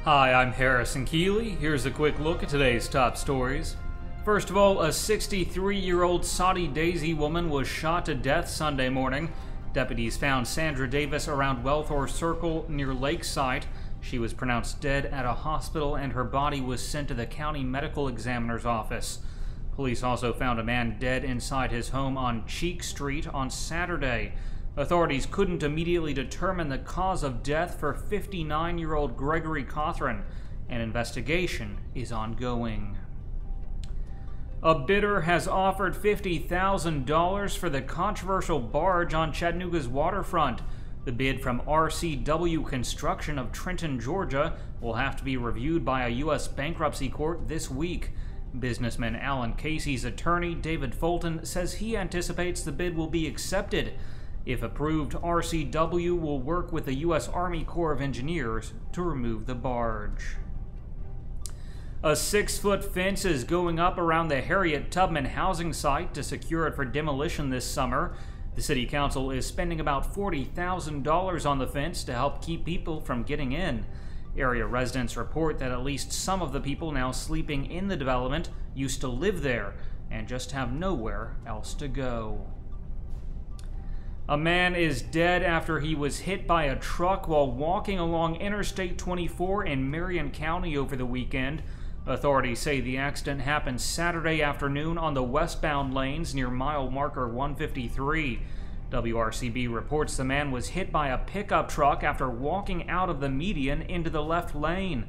Hi, I'm Harrison Keeley. Here's a quick look at today's top stories. First of all, a 63-year-old Soddy-Daisy woman was shot to death Sunday morning. Deputies found Sandra Davis around Wellthor Circle near Lakesite. She was pronounced dead at a hospital and her body was sent to the county medical examiner's office. Police also found a man dead inside his home on Cheek Street on Saturday. Authorities couldn't immediately determine the cause of death for 59-year-old Gregory Cothran. An investigation is ongoing. A bidder has offered $50,000 for the controversial barge on Chattanooga's waterfront. The bid from RCW Construction of Trenton, Georgia, will have to be reviewed by a U.S. Bankruptcy Court this week. Businessman Alan Casey's attorney, David Fulton, says he anticipates the bid will be accepted. If approved, RCW will work with the U.S. Army Corps of Engineers to remove the barge. A 6-foot fence is going up around the Harriet Tubman housing site to secure it for demolition this summer. The City Council is spending about $40,000 on the fence to help keep people from getting in. Area residents report that at least some of the people now sleeping in the development used to live there and just have nowhere else to go. A man is dead after he was hit by a truck while walking along Interstate 24 in Marion County over the weekend. Authorities say the accident happened Saturday afternoon on the westbound lanes near mile marker 153. WRCB reports the man was hit by a pickup truck after walking out of the median into the left lane.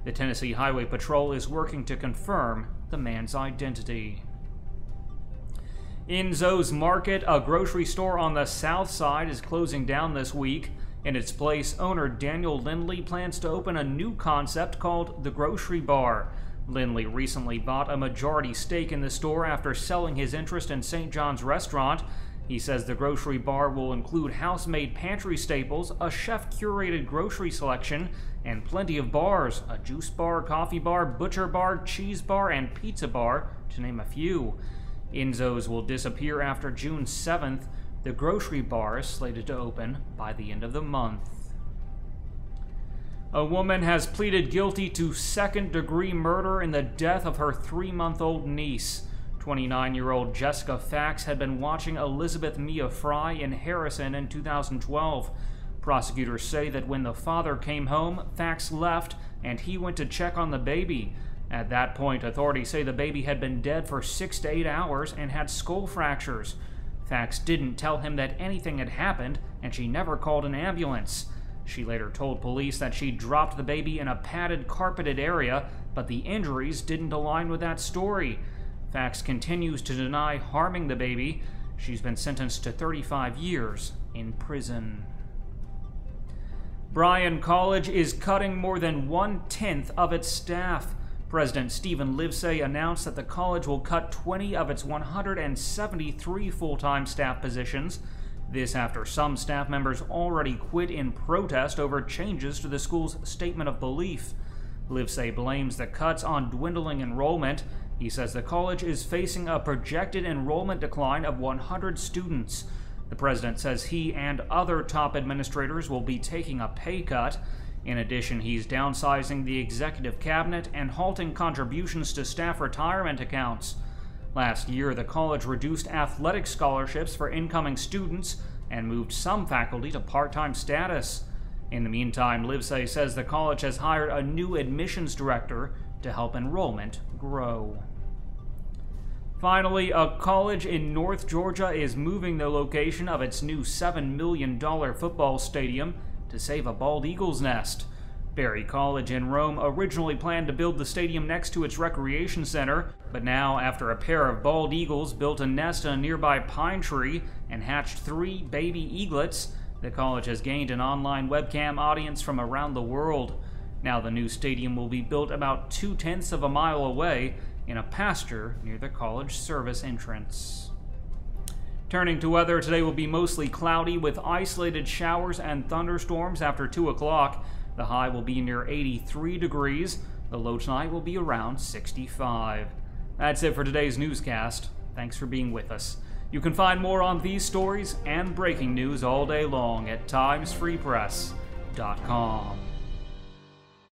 The Tennessee Highway Patrol is working to confirm the man's identity. Enzos Market, a grocery store on the south side, is closing down this week. In its place, owner Daniel Lindley plans to open a new concept called the Grocery Bar. Lindley recently bought a majority stake in the store after selling his interest in St. John's Restaurant. He says the Grocery Bar will include house-made pantry staples, a chef-curated grocery selection, and plenty of bars: a juice bar, coffee bar, butcher bar, cheese bar, and pizza bar, to name a few. Enzos will disappear after June 7th. The Grocery Bar is slated to open by the end of the month. A woman has pleaded guilty to second-degree murder in the death of her 3-month-old niece. 29-year-old Jessica Fax had been watching Elizabeth Mia Fry in Harrison in 2012. Prosecutors say that when the father came home, Fax left and he went to check on the baby. At that point, authorities say the baby had been dead for 6 to 8 hours and had skull fractures. Fax didn't tell him that anything had happened, and she never called an ambulance. She later told police that she dropped the baby in a padded, carpeted area, but the injuries didn't align with that story. Fax continues to deny harming the baby. She's been sentenced to 35 years in prison. Bryan College is cutting more than 1/10 of its staff. President Stephen Livesay announced that the college will cut 20 of its 173 full-time staff positions. This after some staff members already quit in protest over changes to the school's statement of belief. Livesay blames the cuts on dwindling enrollment. He says the college is facing a projected enrollment decline of 100 students. The president says he and other top administrators will be taking a pay cut. In addition, he's downsizing the executive cabinet and halting contributions to staff retirement accounts. Last year, the college reduced athletic scholarships for incoming students and moved some faculty to part-time status. In the meantime, Livesay says the college has hired a new admissions director to help enrollment grow. Finally, a college in North Georgia is moving the location of its new $7 million football stadium to save a bald eagle's nest. Barry College in Rome originally planned to build the stadium next to its recreation center, but now, after a pair of bald eagles built a nest in a nearby pine tree and hatched 3 baby eaglets, the college has gained an online webcam audience from around the world. Now the new stadium will be built about 2/10 of a mile away in a pasture near the college service entrance. Turning to weather, today will be mostly cloudy with isolated showers and thunderstorms after 2 o'clock. The high will be near 83 degrees. The low tonight will be around 65. That's it for today's newscast. Thanks for being with us. You can find more on these stories and breaking news all day long at timesfreepress.com.